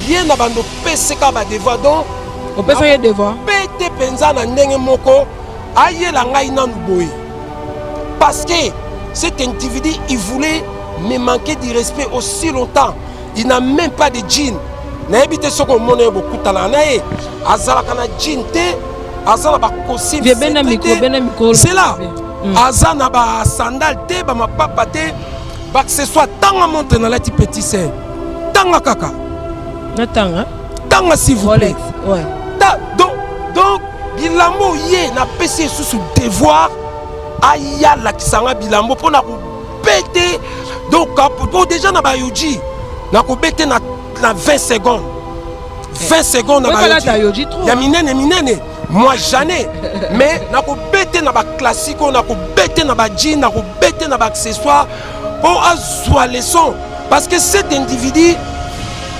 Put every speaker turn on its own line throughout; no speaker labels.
bien na bando peseka ba devoir donc
on peut faire devoir
pété penza na ndenge moko aye la ngai na boye parce que cet individu il voulait me manquer du respect aussi longtemps. Il n'a même pas de jean. Na ebité soko mona beaucoup tala na ye azala kana jean te azala ba costume c'est là azana ba sandal te ba mapapa te ba accessoire tanga montre na la petit sein tanga kaka
na tanga
s'il vous plaît
ouais
donc bilambo ye na pc sous devoir aya la kisanga bilambo pour na ko péter donc pour déjà na ba yoji na ko péter na 20 secondes 20 secondes na ba yoji ya minene moi jamais mais na ko péter na ba classique na ko péter na ba jean na ko péter na ba accessoire pour azwa leçon parce que cet individu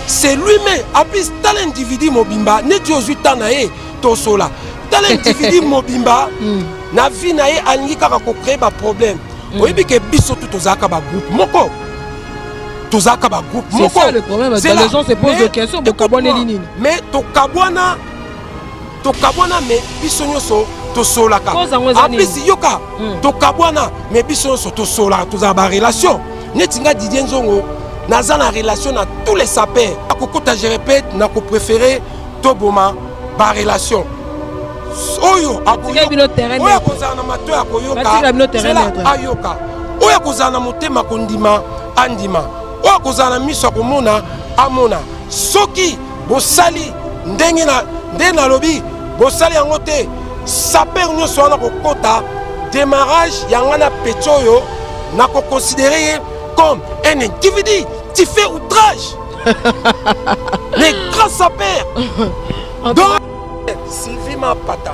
c'est lui-même en plus tel individu mobimba ne tu aux 8 ans na ye to sola tel individu mobimba na vie na ye alingi kaka ko créer ba problème oyebi ke biso tout ozaka ba groupe moko tozaka ba groupe moko
c'est ça le problème les gens se posent des questions
mais to kabwana mais biso nyoso to sola ka en plus yoka to kabwana mais biso nyoso to sola to za ba relation netinga Didier Nzongo naza na relation na tous les sapeurs akokota je répète na ko préférer to boma ba relation oyo oyo kozana mato ya koyoka ayoka oyo kozana motema kondima andima oyo kozana miso komona amona soki bosali ndenge na lobi bosali yango te saper nyonso wana kokota démarrage yanga na petit oyo na ko considérer comme un individu tu fais outrage les grands sapeurs donc Sylvie Mapata,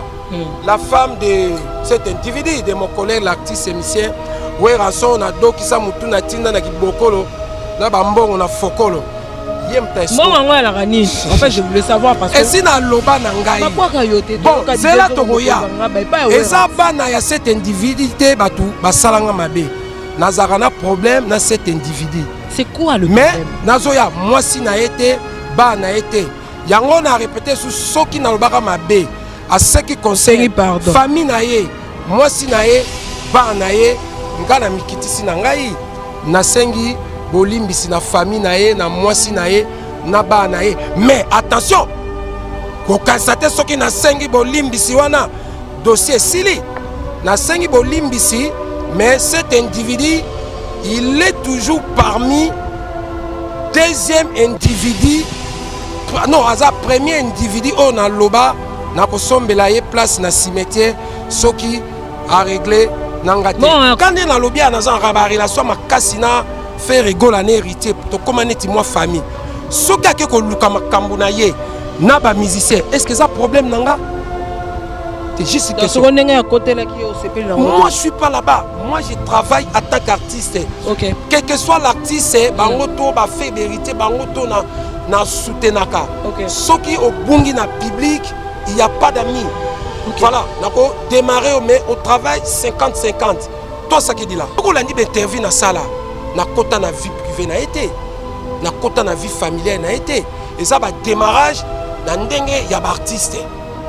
la femme de cet individu, de mon collègue l'artiste émissien, ouais rançon a do qui sa mutuna tinda na kibokolo, na bambongo na fokolo.
Moi la rani. En fait je voulais savoir parce que.
Et si na loba na ngai. Bon, c'est là toboya. Et ça bana ya cet individu te batu basalanga mabe. Nazarana problème na cet individu.
C'est quoi le
mais
problème?
Nazoya moi si na été ba na été. Yango na répété sous soki na lobaka mabe à ce qui concerne famille na ye moi si na ye ba na ye ngana mikitisi na ngai na sengi bolimbisi na famille na ye na moi si na ye na ba na ye mais attention ko kansate soki na sengi bolimbisi wana dossier sili na sengi bolimbisi mais cet individu il est toujours parmi deuxième individu. Non, à premier individu on a loba na kosombela ye place na cimetière soki a réglé nangate quand na lobby na za ba relation makasi na faire rigola na héritier to comment neti moi famille soki ake ko luka makambo na ye na ba musicien est-ce que ça problème nanga c'est juste que moi je suis pas là-bas moi je travaille en tant qu'artiste
okay.
Quel que soit l'artiste bango to ba fait vérité bango to na soutenaka soki au bungi na public il y a pas d'amis voilà nako démarrer mais on travaille 50-50 toi ça qui dit là pourquoi la libre interview na sala na kota na vie privée na été na kota na vie familiale na été et ça va démarrage na ndenge ya ba artiste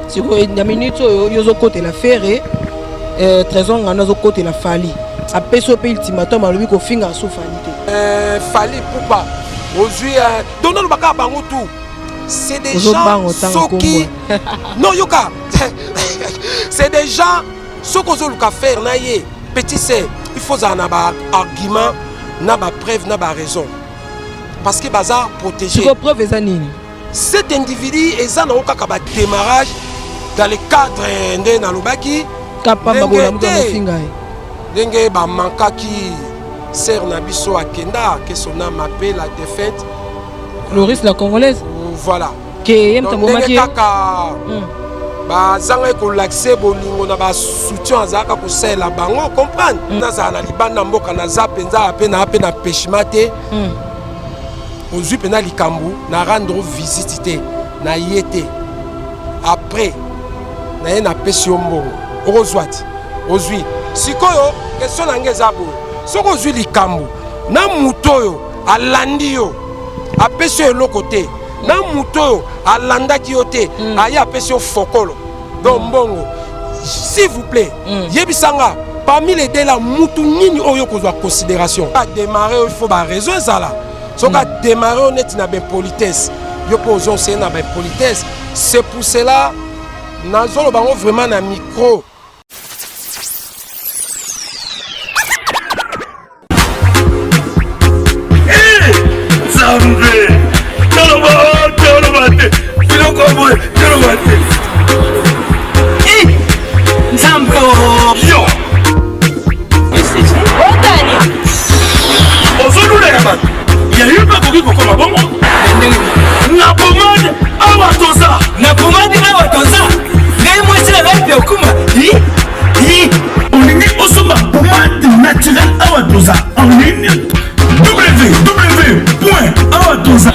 si ko na minute yozo côté la ferré trésor ngana zo côté la fali apeso pe ultimatum alobi ko finga so fali
fali pourquoi aujourd'hui donnons le baka bango tout c'est des gens soki non yoka c'est des gens soko zo luka faire na ye petit c'est il faut en avoir argument na ba preuve na ba raison parce que baza protéger
c'est preuve ezanini
cet individu ezana okaka ba démarrage dans le cadre de na lobaki
kapamba bola muto mofinga
ndenge ba mankaki Sœur Nabiso Akenda, que son âme appelle la défaite.
Loris la congolaise.
Voilà.
Que yem tamomaki.
Ba zanga ko l'accès bolingo na ba soutien azaka ko sela bango comprendre. Na za na libanda mboka na za penza apena peshimate. Ozui pena likambu na rendre visite na yete. Après na ye na pesiombo. Orozwati. Ozui. Sikoyo question na ngezabo. Soko zui likambu na mutoyo alandi yo apesi eloko te na muto alandaki yo te aya apesi yo fokolo donc mbongo s'il vous plaît yebisanga parmi les deux là mutu nini oyo kozwa considération a démarrer il faut ba raison ezala soka démarrer honnête na ben politesse yo pozo c'est na ben politesse c'est pour cela nazolo bango vraiment na micro
en ligne www.awatoza.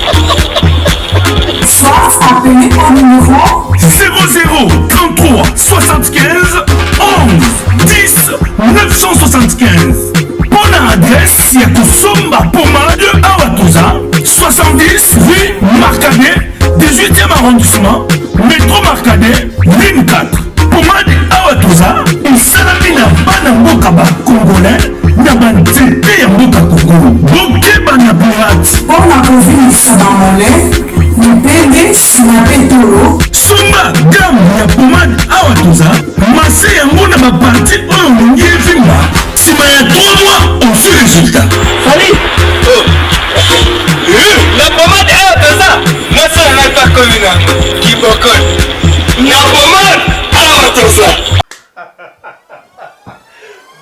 Soit appelé au numéro
00 33 75 11 10 975. Bonne adresse, Yakusomba Pomade Awatoza, 70 rue Marcadet, 18e arrondissement, métro Marcadet, ligne 4. Pomade Awatoza, et Salamina Banambokaba Congolais, Nabanzete Yamboka Congo, Bokeba Naburat.
pour la COVID Chabamolais, Nipende Chinapetolo.
Sumba gamme ya pomade Awatoza, masse yango na baparti oyo mingi evimba. Sima ya 3 mois, on fait résultat.
Allez. La pommade Awatoza, moi ça n'a pas connu qui bocole. La pommade Awatoza.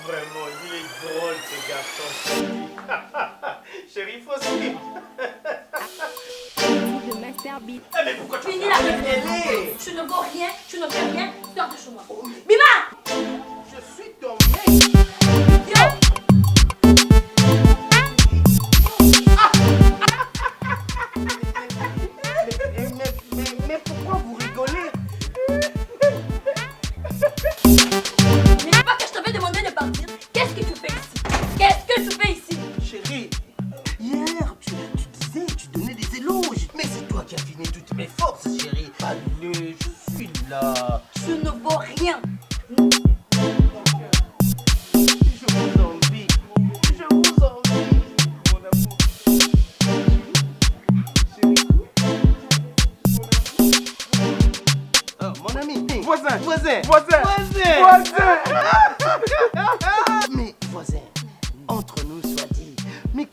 Vraiment, il est drôle ce garçon. Chérie, faut suivre.
Mais pourquoi tu finis la réunion? Tu ne vaux rien, tu ne fais rien, sors de chez moi. Bima!
Je suis ton mec.
Yo!
Mais pourquoi vous rigolez?
Mais pas que je t'avais demandé de partir. Qu'est-ce que tu fais ici? Qu'est-ce que tu fais ici?
Chérie, hier tu disais, tu donnais des éloges. Mais c'est toi qui as fini toutes mes forces, chérie. Allez, je suis là.
Tu ne vaux rien.
Je vous envie. Je vous envie. Mon amour. Chérie. Oh, mon ami. Voisin. Voisin. Voisin. Voisin. Mais voisin, entre nous soit dit, mais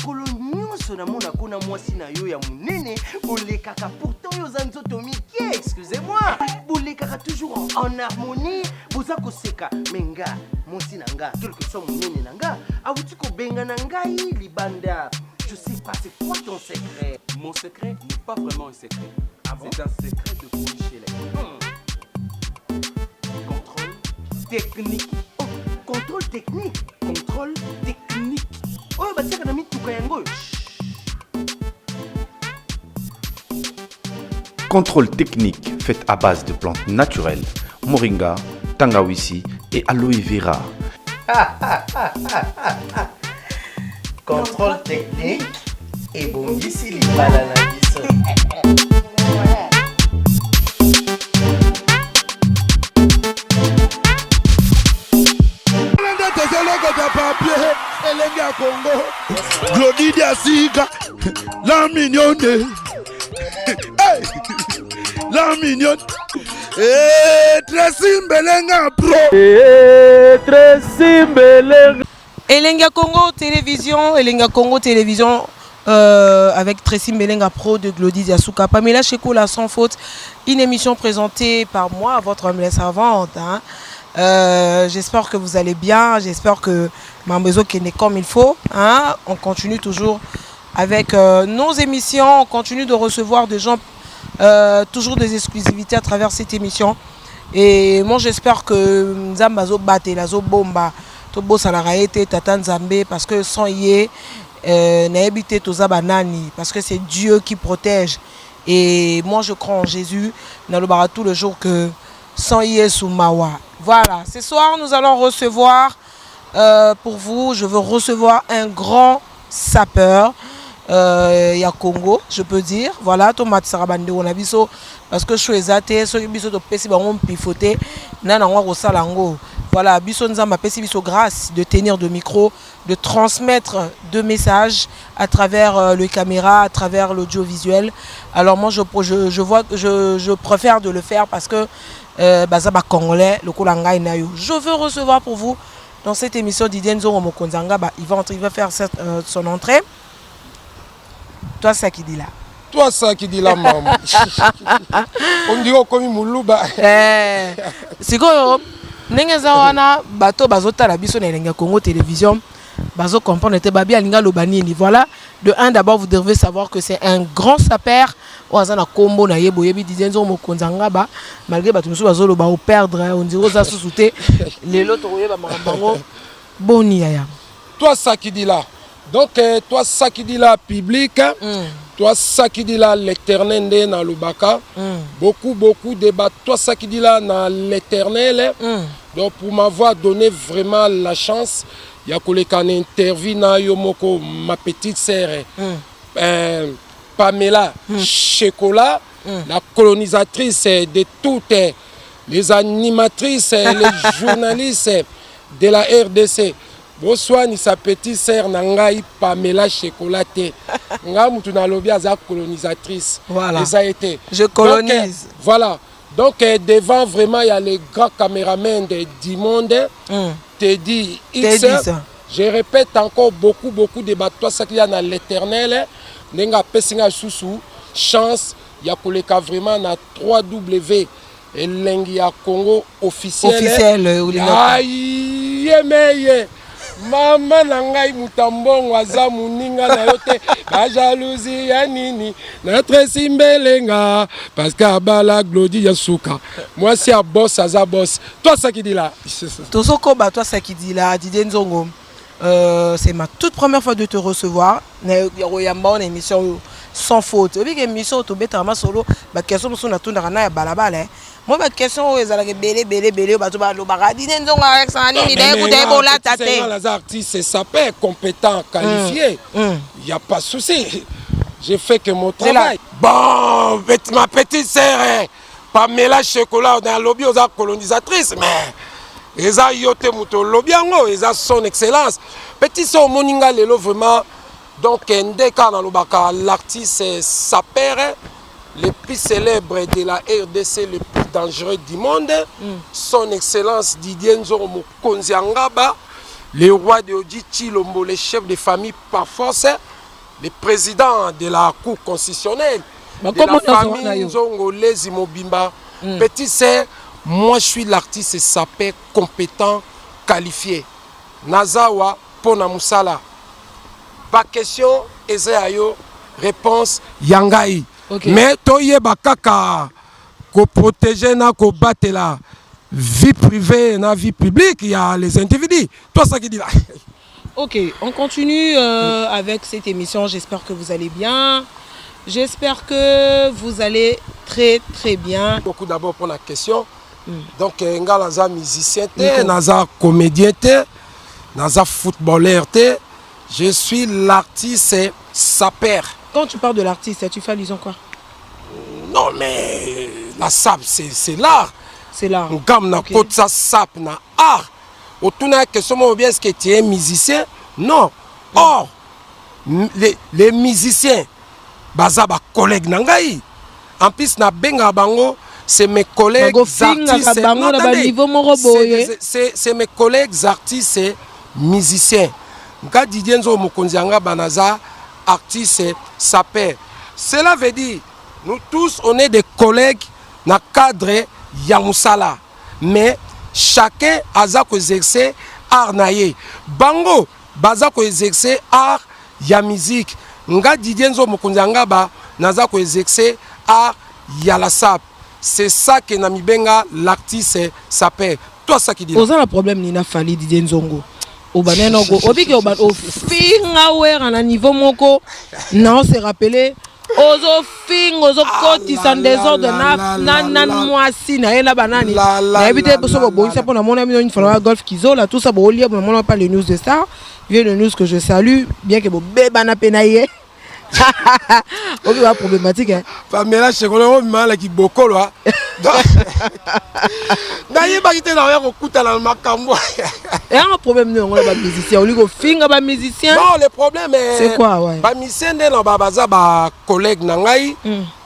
nyonso na mona kuna mwasi na yo ya munene bolekaka pourtant yo za nzoto mike, excusez-moi, bolekaka toujours en harmonie, boza koseka menga mwasi na nga quelque soit munene na nga awuti kobenga na ngai libanda. Je sais pas, c'est quoi ton secret?
Mon secret n'est pas vraiment un secret. C'est un secret de Polichelek. Contrôle technique.
Oh, contrôle technique.
Contrôle technique.
Oh, bah tiens, na mituka yango.
Contrôle technique fait à base de plantes naturelles, moringa, tangawizi et aloe vera.
Contrôle technique et bongisi libala na biso.
Glody Diasiga, la mignonne. Hey, la mignonne. Tracy Mbelenga pro.
Tracy Mbelenga.
Elenga Congo Télévision avec Tracy Mbelenga Pro de Glody Diasuka. Pamela Chekola sans faute, une émission présentée par moi, votre homme servante. Hein. J'espère que vous allez bien, j'espère que ma maison est comme il faut. Hein. On continue toujours avec nos émissions, on continue de recevoir des gens, toujours des exclusivités à travers cette émission. Et moi j'espère que Nzambazo Bate, la Zobomba, Tobo Salaraete, Tata Nzambe, parce que sans yé, n'habité Toza Banani, parce que c'est Dieu qui protège. Et moi je crois en Jésus, dans le bar tout le jour que sans yé sous Mawa. Voilà, ce soir nous allons recevoir, pour vous, je veux recevoir un grand sapeur. ya Congo, je peux dire. Voilà, Thomas Sarabande on a biso parce que choisate so biso to pesi bango pifoter na ngwa ko salango. Voilà, biso nzamba pesi biso grâce de tenir de micro, de transmettre de messages à travers le caméra, à travers l'audiovisuel. Alors moi je préfère de le faire parce que bazaba congolais le kolanga inayo. Je veux recevoir pour vous dans cette émission Didier Nzongo Mokonzanga, il va faire son entrée. Toi ça qui dit là.
Toi ça qui dit là maman. On dit comme Moulouba.
C'est quoi ndenge za wana bato bazotala biso na elenga Congo télévision bazo comprendre te babi alinga lobanini. Voilà, de un d'abord vous devez savoir que c'est un grand sapeur oazana kombo na yebo yebi Didier Nzongo Mokonzanga ba malgré bato musu bazo loba au perdre on dirait za susute lelo to yeba makambango boni yaya.
Toi ça qui dit là. Donc toi ça qui dit là public, toi ça qui dit là l'éternel dans le baka, beaucoup de débats, toi ça qui dit là dans l'éternel. Donc pour m'avoir donné vraiment la chance, il y a un interview na yomoko ma petite sœur Pamela Chekola, la colonisatrice de toutes les animatrices, les journalistes de la RDC. Bonsoir ni sa petite sœur Nangai Pamela Chocolate. Nga mutu na lobby aza colonisatrice.
Voilà.
Ça a été.
Je colonise.
Donc, voilà. Donc devant vraiment il y a les grands caméramans du monde. Teddy X. Je répète encore beaucoup de bateaux ça qu'il y a dans l'éternel. Nenga pesinga susu chance ya koleka vraiment na 3W et Lengia Congo officiel. Aïe yemeye. Mama nangai mutambongo aza muninga na yote ba jalousie ya nini notre simbelenga parce que abala glodi ya suka moi c'est à boss aza boss. Toi ça qui dit là
Tosoko ba toi ça qui dit là Didier Nzongo, c'est ma toute première fois de te recevoir na yoyamba en émission sans faute. Obi que émission to beta ma solo ba question so na tunda na ya balabala. Moi ma question ezala ke belé ba to ba lo ba Didier Nzongo avec ça nini de écouter bola tate.
Les artistes c'est sapeur compétent qualifié. Il y a pas de souci. J'ai fait que mon travail. Bon, ma petite sœur Pamela Chocolat dans le lobby aux colonisatrices mais eza yote muto lobby ngo eza son excellence. Petit son moninga lelo vraiment donc ndeka dans le baka l'artiste sapeur le plus célèbre de la RDC, le plus dangereux du monde, son excellence Didier Nzongo Mokonzanga, le roi de Odi Chilombo, le chef de famille par force, le président de la Cour constitutionnelle, de la famille Nzongo Lezi Mobimba. Petit sœur, moi je suis l'artiste sapeur compétent, qualifié. Nazawa Pona Moussala. Pas question, Ezeayo, réponse Yangai. Okay. Mais toye bakaka ko protéger na ko battre la vie privée na vie publique, il y a les individus. Toi ça qui dit là.
OK, on continue avec cette émission. J'espère que vous allez bien. J'espère que vous allez très bien.
Beaucoup d'abord pour la question. Donc ngalaza musicien té, naza comédien té, naza footballeur té. Je suis l'artiste sapeur.
Quand tu parles de l'artiste, tu fais allusion quoi?
Non, mais la sap, c'est l'art.
C'est l'art.
Ngam na côté ça sap na art. Autour de la question, est-ce que tu es musicien? Non. Or, les musiciens, bazaba collègues nangai. En plus, na benga bango, c'est mes collègues artistes. C'est mes collègues artistes et musiciens. Nga Didier Nzongo Mokonzanga banaza artiste sapeur. Cela veut dire nous tous on est des collègues na cadre Yamusala. Mais chacun a ko exercer art naye. Bango baza ko exercer art ya musique. Nga Didier Nzongo Mokonzanga ba naza ko exercer art ya la sap. C'est ça que na mibenga l'artiste sapeur. Toi ça qui dit.
Oza un problème ni na fali Didier Nzongo. Obanenoko obiki oban ofinga wera na niveau moko non se rappeler ozo fing ozo koti sans désordre na mwasi na ela banani na éviter pour ça bon ça pour na mon ami une fois golf kizo là tout ça bon lié pour mon pas les news de star vient le news que je salue bien que bon beba na penaye On va problématique hein.
Pamela Chekola on mala ki bokolo hein. D'ailleurs ba kité na ya ko kuta na makambo.
Et un problème non on a ba musicien, on lui ko finga ba musicien.
Non, le problème est
c'est quoi ouais.
Ba musicien na ba baza ba collègue na ngai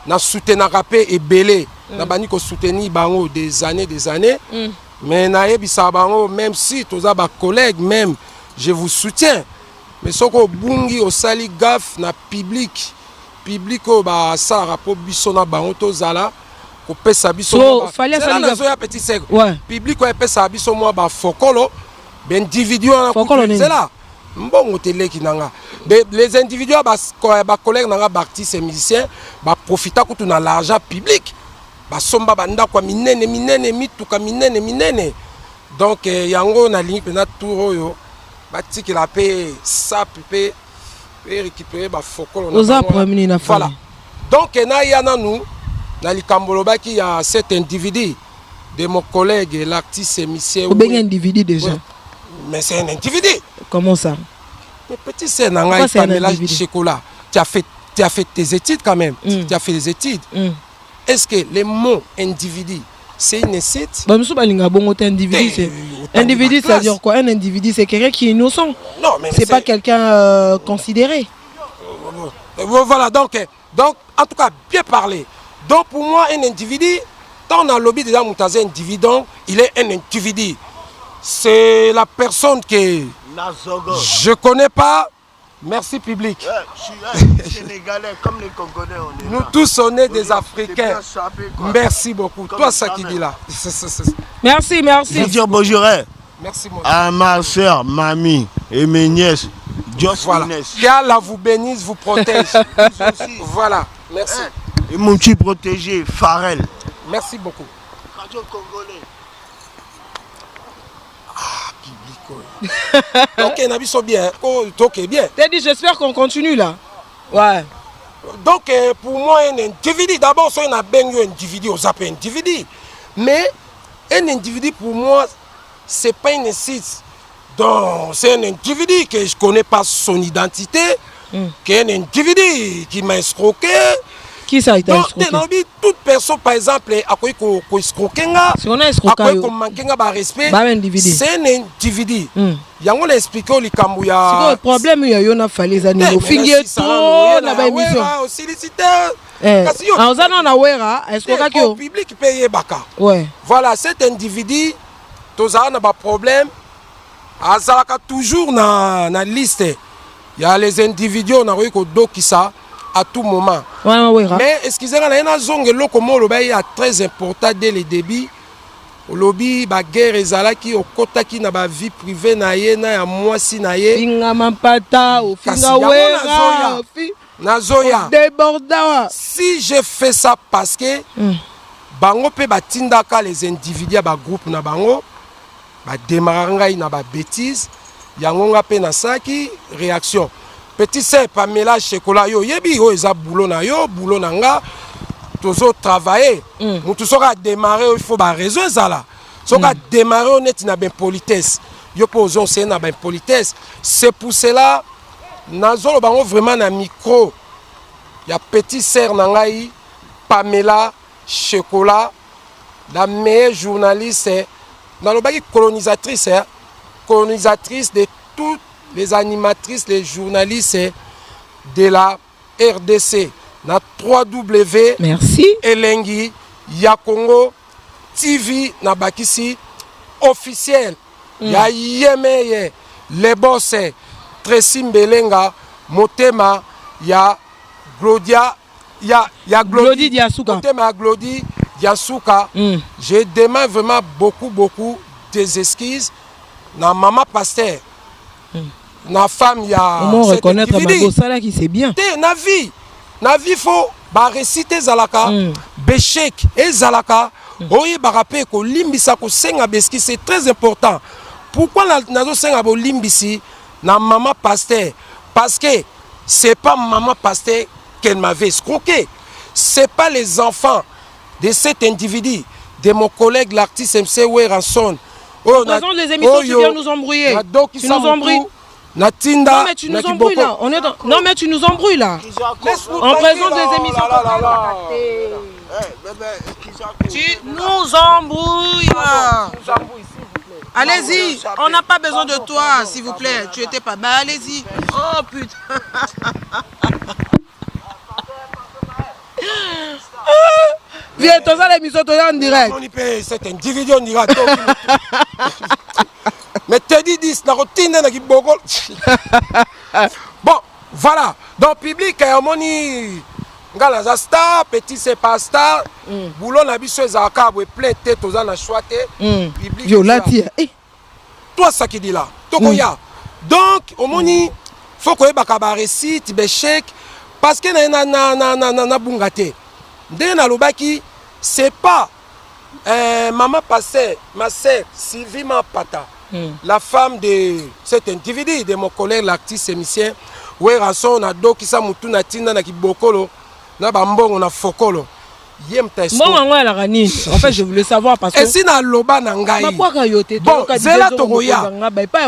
na soutenir rapé et belé. Na bani ko soutenir bango des années. Mais na yebisa bango même si toza ba collègue même je vous soutiens. Mais soko bungi au sali gaf na public au ba sa rapport biso na bango tozala ko pesa biso
so fallait sali gaf
ya petit sec
ouais
public ko pesa biso moi ba fokolo ben individu na c'est là mbongo teleki nanga les individus ba collègues nanga ba artistes et musiciens ba profita kutu na l'argent public ba somba banda kwa minene mituka minene donc yango na ligne na tour yo qui la paix ça peut récupérer ba fokolo na voilà donc na yana nous na likamboloba qui a cet individu de mon collègue l'artiste musicien
ou bien individu déjà
mais c'est un individu
comment ça
mais petit c'est nanga Pamela Chekola tu as fait tes études quand même tu as fait des études est-ce que les mots individu c'est une site
bah monsieur balinga bongo individu c'est individu ça veut dire quoi un individu c'est quelqu'un qui est innocent
non mais
c'est pas quelqu'un considéré
voilà donc en tout cas bien parlé donc pour moi un individu tant on a lobby déjà Moutaze individu il est un individu c'est la personne que je connais pas. Merci public.
Je suis sénégalais comme les Congolais.
Nous tous on est des Africains. Merci beaucoup. Toi ça qui dit là.
Merci.
Je veux dire bonjour.
Merci mon
à ma soeur, mamie et mes nièces.
Voilà. Qu'Allah vous bénisse, vous protège. Voilà. Merci.
Et mon petit protégé, Farel.
Merci beaucoup.
Radio Congolais.
Ok, Nabiso bien. Ok, bien.
T'as dit, j'espère qu'on continue là. Ouais.
Donc, pour moi, un individu, d'abord, c'est un individu, on s'appelle individu. Mais un individu, pour moi, c'est pas une site. Donc, c'est un individu que je connais pas son identité, qui est un individu qui m'a escroqué.
Qui ça a été escroqué?
Donc, toute personne, par exemple, a quoi qu'on escroqué,
si on a escroqué,
qu'on manque un respect,
c'est
un individu. Il y a un expliqué au Likambouya.
C'est le problème, il y a un fallu les animaux. Fingé tout, la bas émission. En faisant un awera, est-ce que
le public paye baka?
Ouais.
Voilà, cet individu, tous a un problème. Azalaka toujours na liste. Il y a les individus, on a eu que ça. À tout moment. Mais excusez-moi, il y a une zone qui est très importante dès le début. Le lobby, la guerre est qui au côté qui n'a pas vie privée, na moi si na ye. Si je fais ça parce que bango pe batindaka les individus ba groupe na bango ba démarranga na ba bêtise yango nga pe na saki réaction. Petit c'est Pamela Chekola yo yebi yo eza boulot na yo boulot na nga tozo travailler mutu soka démarrer il faut ba réseau ça là soka démarrer honnête na ben politesse yo poson c'est na ben politesse c'est pour cela nazolo bango vraiment na micro ya petit sœur na ngai Pamela Chekola la meilleure journaliste dans le bagage colonisatrice de toutes les animatrices, les journalistes de la RDC. Na 3W.
Merci.
Elengi, Yakongo, TV, na Bakisi, officiel. Ya Yemeye, les boss, Tracy Mbelenga, Motema, ya Glodia, ya
Glody Diasuka.
Motema, Glody Diasuka. Je demande vraiment beaucoup des excuses. Na maman pasteur. Na femme ya
on reconnaître ma sala qui c'est bien
na vie faut ba réciter zalaka béchek et zalaka oyi ba rapé ko limbisa ko senga beski c'est très important pourquoi nazo senga bo limbisi na maman pasteur parce que c'est pas maman pasteur qu'elle m'avait escroqué c'est pas les enfants de cet individu de mon collègue l'artiste MC Weranson.
Dans les émissions tu viens nous embrouiller tu nous embrouilles
Natinda.
Non mais tu nous embrouilles là. On est dans... Non mais tu nous embrouilles là. En présence des émissions. Tu nous embrouilles là. Allez-y, on n'a pas besoin de toi, s'il vous plaît. Tu étais pas mal, allez-y. Oh putain. Viens, toi ça l'émission, toi en direct.
C'est individu en direct. Mais te dis 10, la routine n'a qui beaucoup. Bon, voilà. Dans le public, on y a star, petit c'est pas star. Boulot n'a pas besoin de plein de tête aux ans choité.
Violati.
Toi ça qui dit là. Donc, au moni, faut que tu récit, tu chèque parce que na bungate. Dès na lobaki, c'est pas maman passée, ma sœur Sylvie Mapata. La femme de cet individu, de mon collègue, l'artiste émissien, où est rançon, on a deux qui sont na tina na kibokolo, na bambon, on a fokolo. Yem testo.
En fait, je voulais savoir parce que.
Et si na loba nangai. Bon, zela togoya.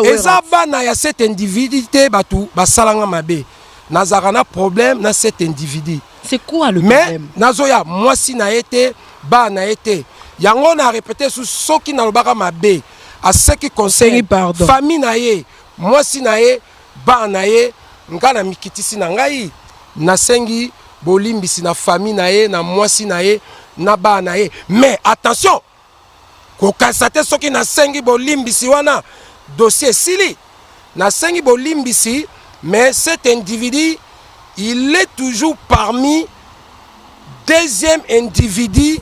Eza bana ya cet individu te batu basalanga mabe. Nazarana problème na cet individu.
C'est quoi le
mais,
problème?
Mais nazoya moi si na été, ba na été. Yango na répété sous soki na lobaka mabe. À ce qui concerne famille naye, moi si naye, ba naye, ngana mikitisi na ngai, na sengi bolimbisi na famille naye, na moi si naye, na ba naye. Mais attention, ko kasate soki na sengi bolimbisi wana dossier sili, na sengi bolimbisi, mais cet individu, il est toujours parmi deuxième individu,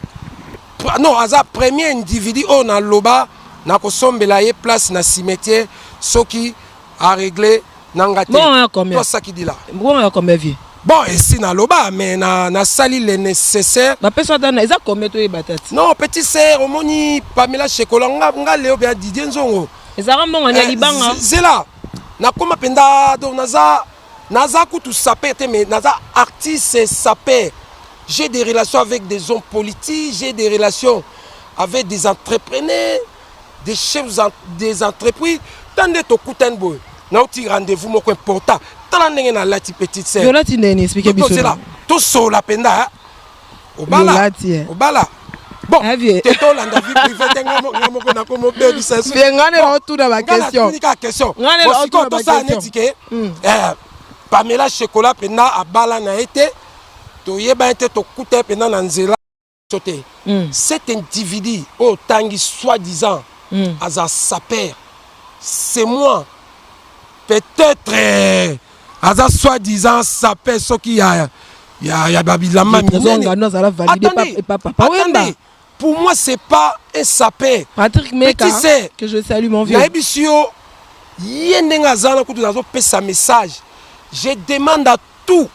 non, à premier individu on a loba. Na kosombela ye place na cimetière soki a réglé nangate.
Bon, combien?
Toi ça qui dit là.
Bon, combien vie?
Bon, et si na loba mais na sali le nécessaire.
Ba personne dans eza combien to batati.
Non, petit sœur omoni Pamela Chekolanga nga leo bia Didier Nzongo.
Ezara mbongo na libanga.
Zela. Na koma penda do naza kutu saper mais naza artiste saper. J'ai des relations avec des hommes politiques, j'ai des relations avec des entrepreneurs. Des chefs des entreprises, tant de to kutenboy. Na uti rendez-vous moko important. Tant ndenge na lati petite sœur.
Violati ndeni expliquer biso.
To so la penda. Obala. Obala. Bon, teto landa vie privée tenga moko na komo bébé ça.
Bien ngane na tout dans ma question.
Ngane na tout to ça netike. Pamela Chocolat penda abala na été. To yeba été to kuté penda na nzela. Cet individu au tangi soi-disant Aza Saper, c'est moi. Peut-être Aza soi-disant Saper, ce qui y a Babilama. Attendez, pour moi c'est pas un Saper.
Patrick Meka, que je salue mon vieux.
Message. Je demande à tous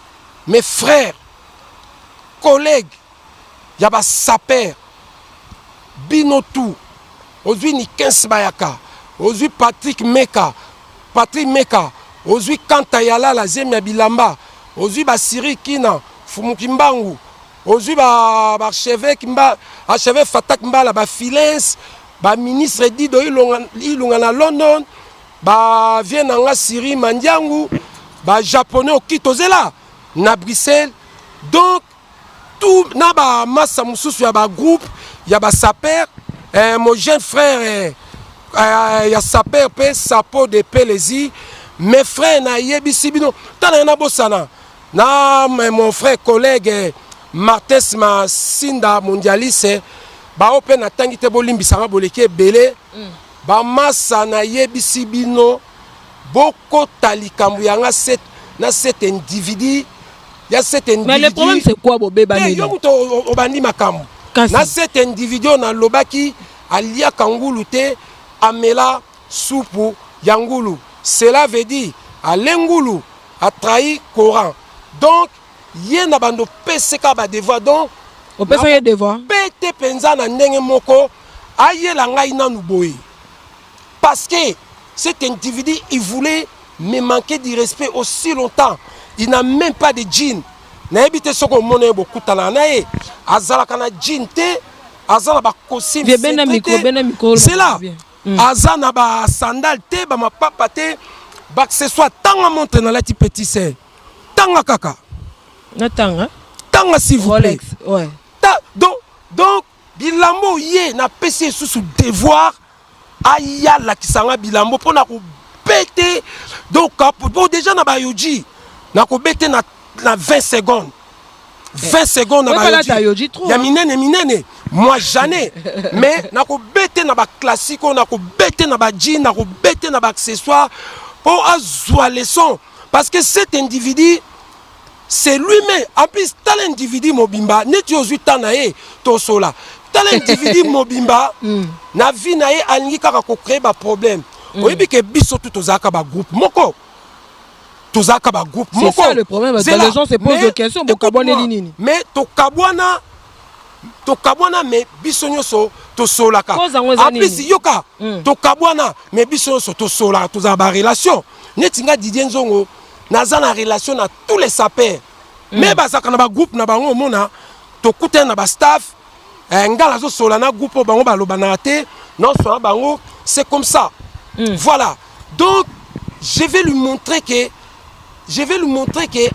mes frères, collègues, Yaba Saper, Binotou. Aujourd'hui Nikens Bayaka, aujourd'hui Patrick Meka, aujourd'hui Kantayala la Zemia Bilamba, aujourd'hui Basiri Kina, Fumukimbangu, aujourd'hui archevêque Fatak Mbala, Filens, ministre Dido Ilungana London, Vienanga Siri Mandiangu, japonais au Kitozela, na Bruxelles. Donc tout na massa mususu ya groupe, ya Saper. Mon jeune frère, il y a sa père, sa peau de Pélési. Mes frères, mon frère collègue Martes Masinda mondialiste, open a tangi te bolimbi sanga boleke belé, massa na yebisi bino, boko talikambu yanga cet individu.
Mais le problème c'est quoi, Bobé Bani?
Obandi makambu. Na cet individu na lobaki alia kangulu te amela soupu yangulu. Cela veut dire alengulu a trahi Coran. Donc yena bando peseka ba devoir donc
on peut faire devoir.
Pete penza na ndenge moko ayela ngai nanu boye. Parce que cet individu il voulait me manquer du respect aussi longtemps. Il n'a même pas de jean. Na ebite soko mone beaucoup tala na e azala kana jinte azala ba costume
c'est là
azana ba sandal te ba mapapa te baccessoire tanga montre na lati petit sœur tanga kaka
na tanga
s'il vous plaît.
Ouais.
Donc bilambo ye na pesi sous devoir aya la kisanga bilambo pour na ko bête. Donc pour déjà na bayoji na ko bête na 20 secondes. 20 secondes na bayoji. Ya minene. Moi jamais. Mais na ko bête na ba classique, na ko bête na ba jean, na ko bête na ba accessoire pour azwa leçon parce que cet individu c'est lui-même. En plus, tel individu mobimba, net yozu tanae tosola. Tel individu mobimba, na vie nae alingi kaka ko créer ba problème. Oyebi ke biso tout tozaka ba groupe moko. Tozaka ba groupe moko.
C'est ça le problème, parce que les gens se posent des questions, bo kabone nini.
Mais to kabwana mais biso nyoso tosolaka. En plus yoka to kabwana mais biso nyoso tosola toza ba relation. Netinga Didier Nzongo naza na relation na tous les sapeurs. Mais bazaka na ba groupe na bango mona to kuta na ba staff ngala zo sola na groupe bango ba lobana te non so bango c'est comme ça. Voilà. Donc je vais lui montrer que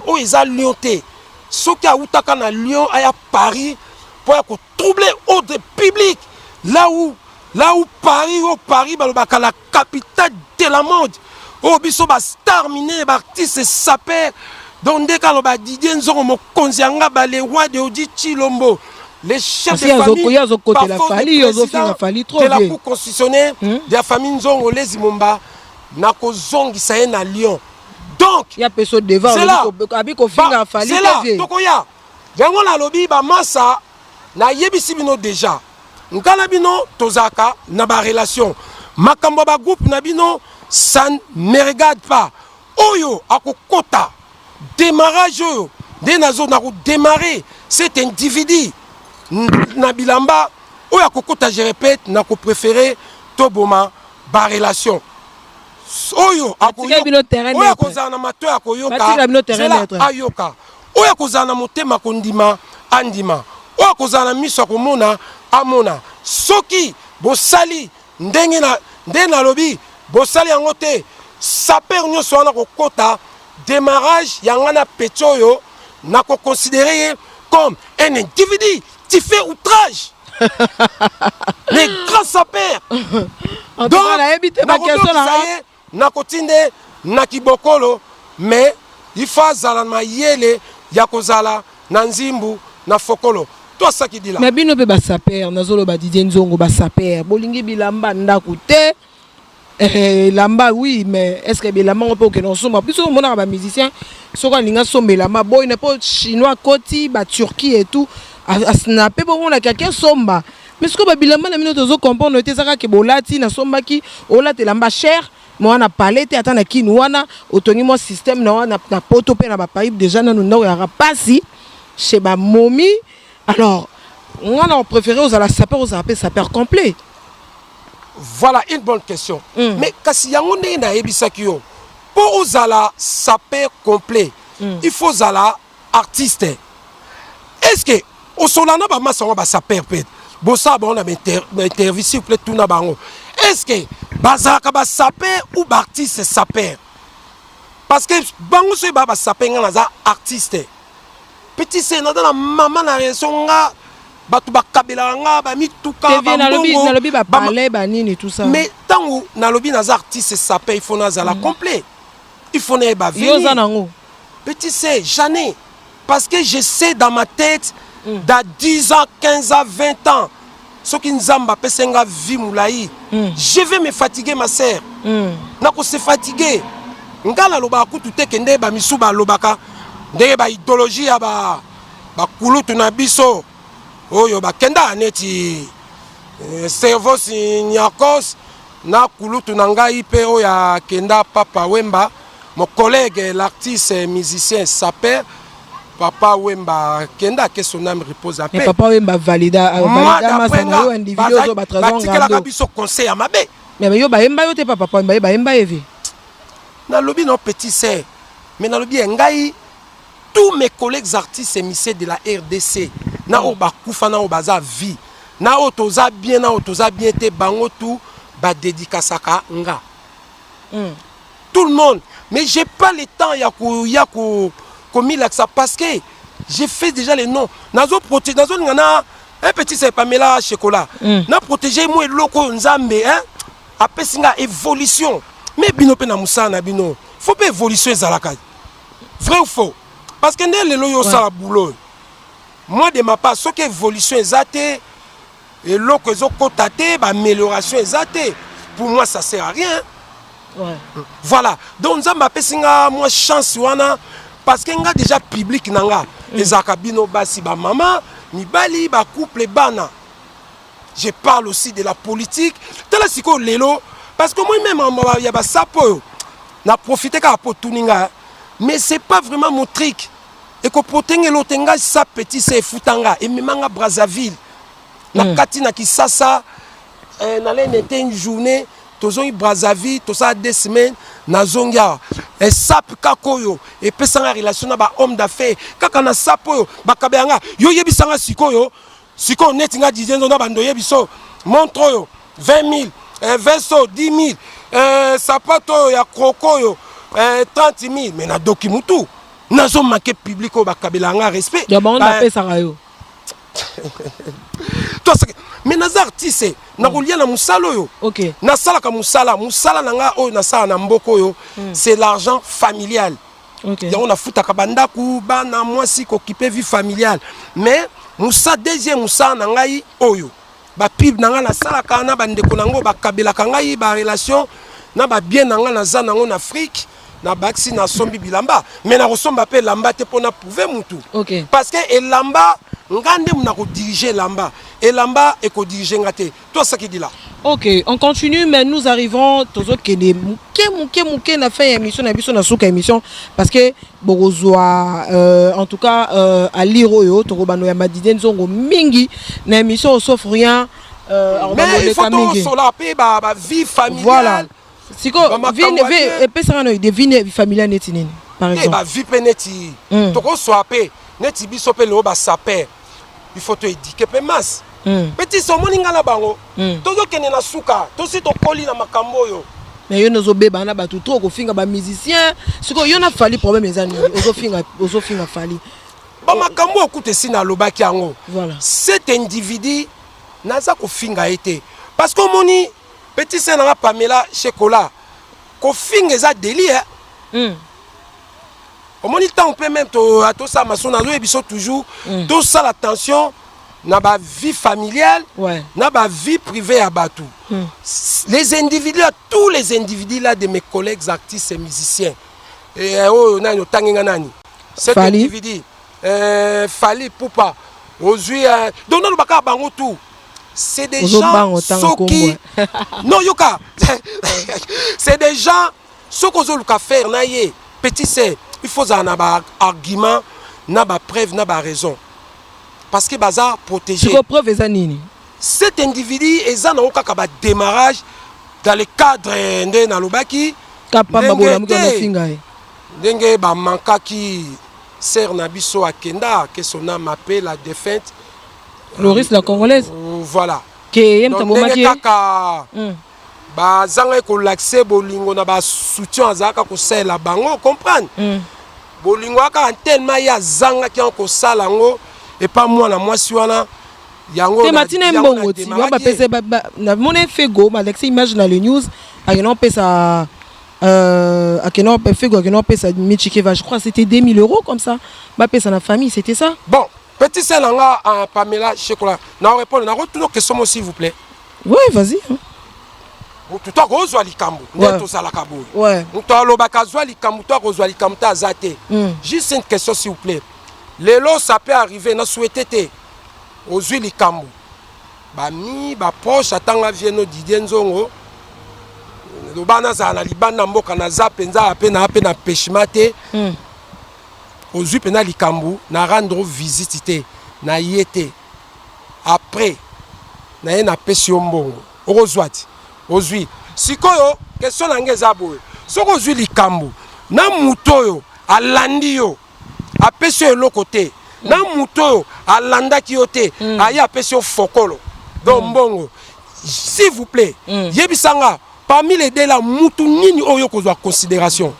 oh eza Lyon-té. Soki a utaka na Lyon aya Paris pour troubler ordre public là où Paris balobaka la capitale de la mode. Oh biso ba star miné ba artiste sapeur donc dès qu'on ba Didier Nzongo mo konzianga ba les rois de Odi Chilombo les chefs de famille de la cour constitutionnelle de la famille Nzongo les Zimomba na ko zongisa ye na Lyon donc
il y a personne devant abiko finga fali
c'est là tokoya yango na lobi ba massa na yebisi bino déjà ngala bino tozaka na ba relation makambo ba groupe na bino ça ne me regarde pas. Oyo akokota démarrage oyo de nazo na ko démarrer cet individu na bilamba oyo akokota je répète na ko préférer toboma ba relation oyo akoza na mato akoyoka c'est là ayoka oyo akoza na motema kondima andima oyo akoza na miso akomona amona soki bosali ndenge na lobi bosali yango te saper nyonso wana kokota démarrage yangana petioyo na ko considérer comme un individu qui fait outrage les grands sapeurs donc na kotinde na kibokolo mais il faut zala mayele ya kozala na nzimbu na fokolo toi ça qui dit là
mais bino be ba saper nazolo ba Didier Nzongo ba saper bolingi bilamba ndaku te lamba oui mais est-ce que bilamba on peut que non sommes plus on a ba musicien soko linga sombela ma boy n'est pas chinois koti ba Turquie et tout à snapper bon on a quelqu'un somba mais ce que ba bilamba na minute zo comprendre te saka ke bolati na somba ki olate lamba cher moi na palette atana ki wana otoni mo système na poto pe na ba pipe déjà na nous ya rapasi chez ba momi alors on a préféré aux la sapeur aux appels sapeur complet.
Voilà une bonne question. Mais kasi yango ndenge na yebisaki yo pour ozala sapeur complet il faut zala artiste. Est-ce que au solana ba massa ba sapeur peut bossa ba on a interview s'il vous plaît tout na bango. Est-ce que bazaka ba sapeur ou ba artiste sapeur? Parce que bango so ba sapeur nga za artiste. Petit c'est na la maman na raison nga batu bakabela nga ba mituka ba
na lobi ba balai ba nini tout ça.
Mais tant na lobi na artiste sapeur il faut na za la complet. Il faut na ba venir.
Yo za nango.
Petit c'est jamais parce que je sais dans ma tête dans 10 ans 15 ans 20 ans ce qui nzamba pesenga vie moulaï je vais me fatiguer ma sœur na ko se fatiguer ngala loba kutu te kende ba misuba lobaka ndenge ba idéologie ya ba kulutu na biso oyo ba kenda neti cerveau nyakos na kulutu na ngai pe oya kenda Papa Wemba mon collègue l'artiste musicien sapeur Papa Wemba kenda que son âme repose en paix.
Mais Papa Wemba valida masanga individu zo ba trésor
ngando. Ba biso conseil à mabe.
Mais yo ba Wemba yo te Papa Wemba ba Wemba evi.
Na lobi non petit sœur. Mais na lobi ngai tous mes collègues artistes émissés de la RDC na o ba kufa na o baza vie. Na o toza bien te bango tout ba dédicacaka nga. tout le monde. Mais j'ai pas le temps, il y a commis ça parce que j'ai fait déjà les noms. Nazo protégé, nazo ngana un petit c'est Pamela chocolat. Na protéger moi loko nzambe hein. Après singa évolution. Mais bino pe na musana bino. Faut pas évolution ezalaka. Vrai ou faux? Parce que les loyo ça boulot. Moi de ma part, ce que évolution ezate et loko ezokotate ba amélioration ezate. Pour moi ça sert à rien.
Ouais.
Voilà. Donc nzambe apesinga moi chance wana parce que nga déjà public nanga. Ezaka bino basi ba maman, mibali ba couple bana. Je parle aussi de la politique. Tala siko lelo parce que moi-même il y a ba sapo na profiter ka pour tuninga mais c'est pas vraiment mon truc. Et que potenge lotenga sa petit c'est futanga et memanga Brazzaville. Na kati na Kisasa na l'année une journée tozongi Brazzaville to ça 2 semaines na zongia et sap kakoyo et pesanga relation na ba homme d'affaires kaka na sapo ba kabanga yo yebisanga sikoyo siko netinga dizenzo na bando yebiso montre yo 20 000 verso 10 000 sapato ya krokoyo 30 000 mais na dokimutu nazo manqué public ba kabelanga respect
ya ba onda pesanga yo
mais naza artiste na kolia na musalo yo
OK
na sala ka musala nanga o na sala na mboko yo c'est l'argent familial
OK
ya on a futa ka bandaku bana mwasi ko occupé vie familiale mais musa deuxième musa na ngai oyo ba pib nanga na sala ka na bandeko nango ba kabela ka ngai ba relation na ba bien nanga na za nango na Afrique na baxi na sombi bilamba mais na resomba pe lamba te pona pouver mutu
OK
parce que elamba ngande muna ko diriger lamba et lamba et ko diriger ngate toi ça qui dit là.
OK, on continue mais nous arrivons tozo kene muke na fin émission na biso na suka émission parce que bokozwa en tout cas à Liroyo tokobano ya madide nzongo mingi na émission sauf rien
mais il faut to sola pe ba vie familiale.
Voilà. Siko vie et pesa no de vie familiale neti nini par exemple.
Ba vie peneti toko soape neti biso pe le ba saper. Il faut te éduquer pe masse. Petit somoninga na bango. Tozo kene na suka, tosi to koli na makambo yo.
Mais yo nozo beba na batu to ko finga ba musicien, siko yo na fali problème ezani, ozo finga fali.
Ba makambo okute sina lobaki yango.
Voilà.
Cet individu naza ko finga été parce que moni petit sena Pamela chocolat ko finga eza délire. Au moni temps on peut même to ça masona zo ebiso toujours tout ça l'attention na ba vie familiale na ba vie privée à Batou. Les individus là, tous les individus là de mes collègues artistes et musiciens et oh na no tanginga nani cet individu Fali Poupa ozui donc non baka bango tout c'est des gens soki non yoka c'est des gens ce qu'on veut faire na ye petit c'est il faut un argument na ba preuve na ba raison parce que bazar protégé.
Tu preuve ezanini.
Cet individu est en kaka ba démarrage dans le cadre de Nalobaki.
Kapamba bola mukana finga.
Ndenge ba manka ki ser na biso akenda que son âme appelle la défunte
Loris la congolaise.
Voilà.
Que yem tamomaki.
Kaka ba zanga ko l'accès bolingo na ba soutien azaka ko sala bango comprendre. Bolingo aka tellement ya zanga ki ko sala ngo et pas moi na moi suana yango
matina mbongo ti ba pese na mona fego Alexis image na le news akeno pesa akeno fego akeno pesa Michikeva je crois c'était 2 000 € comme ça ba pesa na famille c'était ça.
Bon petit selanga Pamela chocolat na répondre na retour question s'il vous plaît.
Ouais vas-y.
Tout à kozwa likambo ndeto sala kabo.
Ouais.
Muto alobaka zwa likambo to kozwa likambo ta azate. Juste une question s'il vous plaît. Lelo ça peut arriver na souhaité ozwi likambo bami ba proche atanga vieno Didier Nzongo lobana za na libanda mboka na za penza apena peshimate ozwi pena likambo na rendre visite te na yete après na ye na pesi mbongo ozwati ozwi sikoyo question na ngeza boye soko ozwi likambo na mutoyo alandi yo apesi eloko te na muto alandaki yo te aye apesi yo fokolo donc mbongo s'il vous plaît yebisanga parmi les deux là mutu nini oyo kozwa considération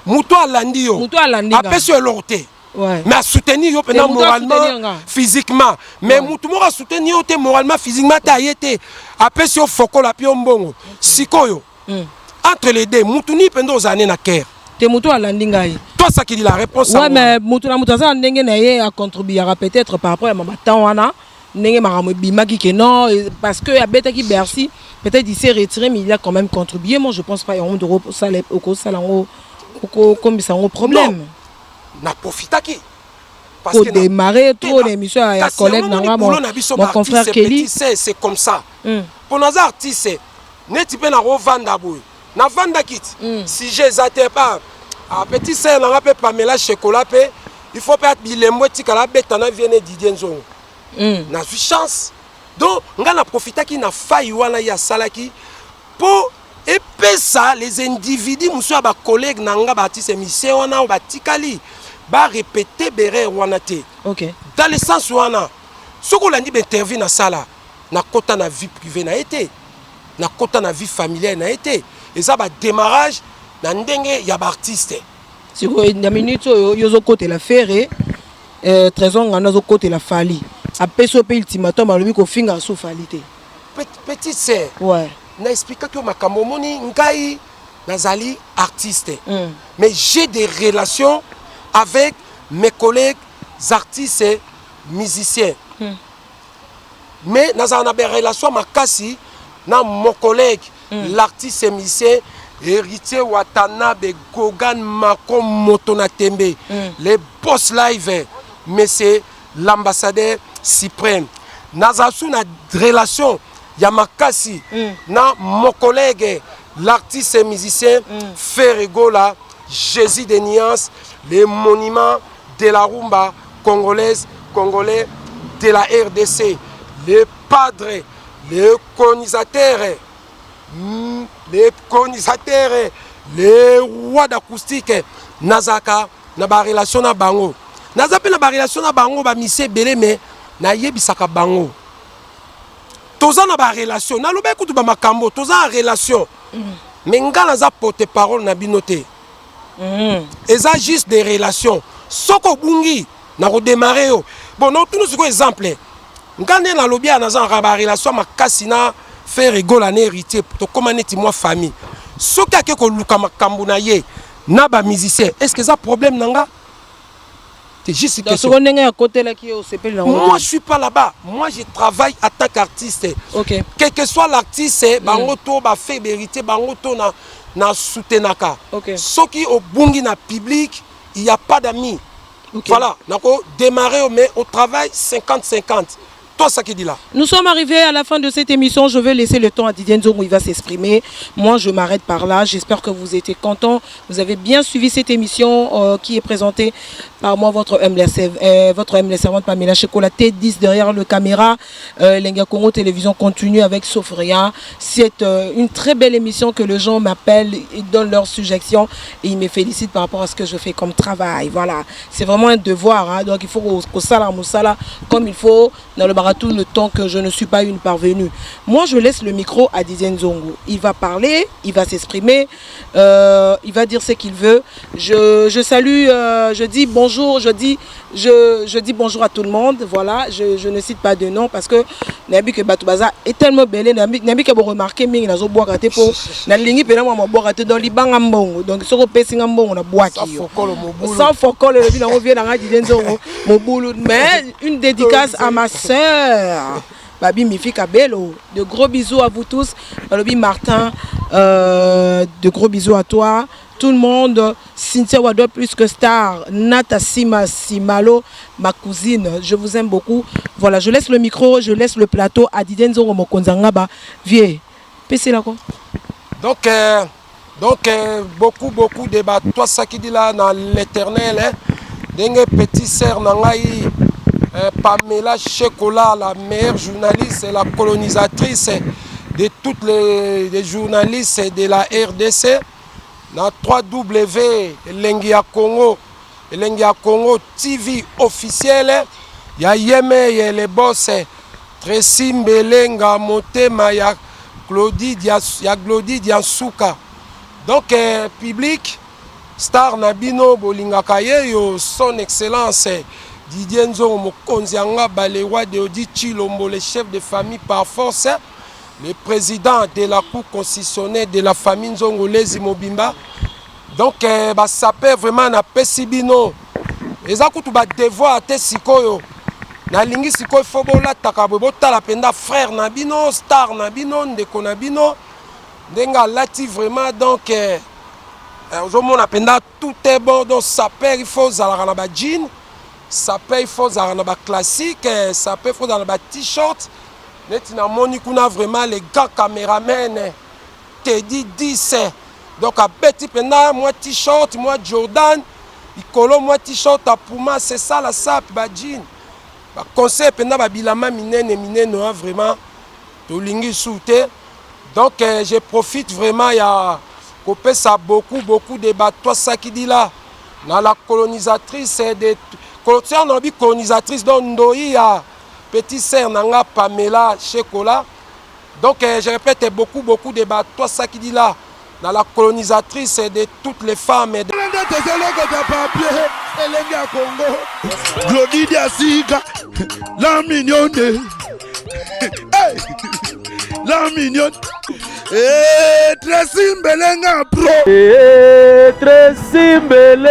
mutu alandi yo apesi eloko te mais à soutenir yo pendant moralement physiquement mais mutu moko a soutenir yo te moralement physiquement ta yete apesi yo fokola pi mbongo sikoyo entre les deux mutu ni pendant aux années na cœur
te mutu alandi ngai
toi ça qui dit la réponse
ouais mais mutu na mutu ça ndenge na ye a contribuer peut-être par rapport à ma temps wana ndenge makambo bimaki que non parce que abeta ki Bercy peut-être il s'est retiré mais il a quand même contribué. Moi je pense pas y a un euro ça au salango comme ça un problème
na profitaki
parce que démarrer trop l'émission à collègue nanga mon confrère Kelly
c'est comme ça pour nos artistes neti pe na revanda boy na vanda kit si j'ai zaté pas a petit sœur nanga pe Pamela chocolat pe il faut pas bilembo tikala betana vienne Didier Nzongo na eu chance donc nga na profitaki na faille wana ya salaki pour epesa les individus muso ba collègue nanga ba artiste musicien wana ba tikali ba répéter bere wana te
OK
dans le sens wana soko landi be interview na sala na kota na vie privée na été na kota na vie familiale na été et ça ba démarrage na ndenge ya ba artiste
siko na minute yozo côté la ferré trésor ngana zo côté la fali apeso pe ultimatum alobi ko finga so falité
petite sœur
ouais
na expliqué que makambo moni ngai nazali artiste mais j'ai des relations avec mes collègues artistes et musiciens mais nazana des relations makasi na mon collègue l'artiste et musicien héritier Watanabe Gogan Makom Motonatembe les boss live mais c'est l'ambassadeur suprême nazasu na relation Yamakasi na mon collègue l'artiste et musicien Ferregola Jésus des Nuances les monuments de la rumba congolaise congolais de la RDC les padres les colonisateurs les rois d'acoustique nazaka na ba relation na bango nazape na ba relation na bango ba mise belé mais na yebisaka bango toza na ba relation na lobe kutu ba makambo toza en relation mais ngala za porte parole na binoté eza juste des relations soko bungi na redémarrer yo bon non tout nous exemple ngane na lobia na za ba relation makasi na faire rigolo na héritier to comment neti moi famille soki ake ko luka makambo na ye na ba musicien est-ce que ça problème nanga c'est juste que moi je suis pas là-bas moi je travaille en tant qu'artiste
OK
quel que soit l'artiste bango to ba fait vérité bango to na soutenaka soki au bungi na public il y a pas d'amis voilà nako démarrer mais au travail 50-50. Ça qui dit là.
Nous sommes arrivés à la fin de cette émission. Je vais laisser le temps à Didier Nzongo, il va s'exprimer. Moi, je m'arrête par là. J'espère que vous étiez contents. Vous avez bien suivi cette émission qui est présentée par moi, votre humble servante Pamela Chocolaté, 10 derrière le caméra. Lenga Congo Télévision continue avec Sofria. C'est une très belle émission que les gens m'appellent, ils donnent leur suggestion et ils me félicitent par rapport à ce que je fais comme travail. Voilà, c'est vraiment un devoir. Hein. Donc il faut qu'au sala comme il faut dans le tout le temps que je ne suis pas une parvenue. Moi, je laisse le micro à Didier Nzongo. Il va parler, il va s'exprimer, il va dire ce qu'il veut. Je salue, je dis bonjour, je dis bonjour à tout le monde. Voilà, je ne cite pas de nom parce que Nabi que Batoubaza est tellement belle. Nabi que vous remarquez, mais il a boire raté pour la ligne pénale moi boire raté dans les bancs en bon. Donc sur le pacing en bon on a boire qui. Sans focol le bilan revient dans Didier Nzongo mon boulot. Mais une dédicace à ma sœur. Babi Mifika Bello, de gros bisous à vous tous. Babi Martin, de gros bisous à toi. Tout le monde, Cynthia Wado plus que star, Nata Simalo, ma cousine, je vous aime beaucoup. Voilà, je laisse le micro, je laisse le plateau à Didier Nzongo Mokonzangaba. Vieux, PC là quoi.
Donc beaucoup de débat. Toi ça qui dit là dans l'éternel, dengue petit sœur nangai. Pamela Chocolat, la meilleure journaliste et la colonisatrice de toutes les journalistes de la RDC. Dans 3W, Lengia Congo TV officiel. Il y a Yeme, il y a les boss, Tracy Mbelenga, Motema, il y a Glody Diasuka. Donc public star Nabino Bolingaka yo son excellence Didier Nzongo Mokonzi Anga Balewa Deodi Chilombo, le chef de famille par force, le président de la Cour constitutionnelle de la famille Nzongo Lezi Mobimba. Donc ça peut vraiment na pesibino. Eza kutu ba devoir te sikoyo. Na lingi sikoyo fobola takabebo tala penda frère Nabino, star Nabino, ndeko Nabino. Ndenga lati vraiment donc aujourd'hui on a tout est bon, donc ça paie il faut zala na ba jean, ça paie il faut zala na ba classique, ça paie il faut dans ba t-shirt. Net na moni kuna vraiment les gars caméramen Teddy 10. Donc à petit penda moi t-shirt, moi Jordan, ikolo moi t-shirt à Puma, c'est ça la sap ba jean. Ba conseil penda ba bilama minene vraiment to lingi souté. Donc je profite vraiment, il y a ça beaucoup de bateaux, ça qui dit là. Dans la colonisatrice, colonisatrice dont Ndoi a petit sœur Nanga Pamela Chekola. Donc je répète beaucoup de bateaux, ça qui dit là. Dans la colonisatrice de toutes les femmes.
Glody Diasuka, la mignonne. La mignonne. Tracy Mbelenga Pro.
Tracy Mbelenga.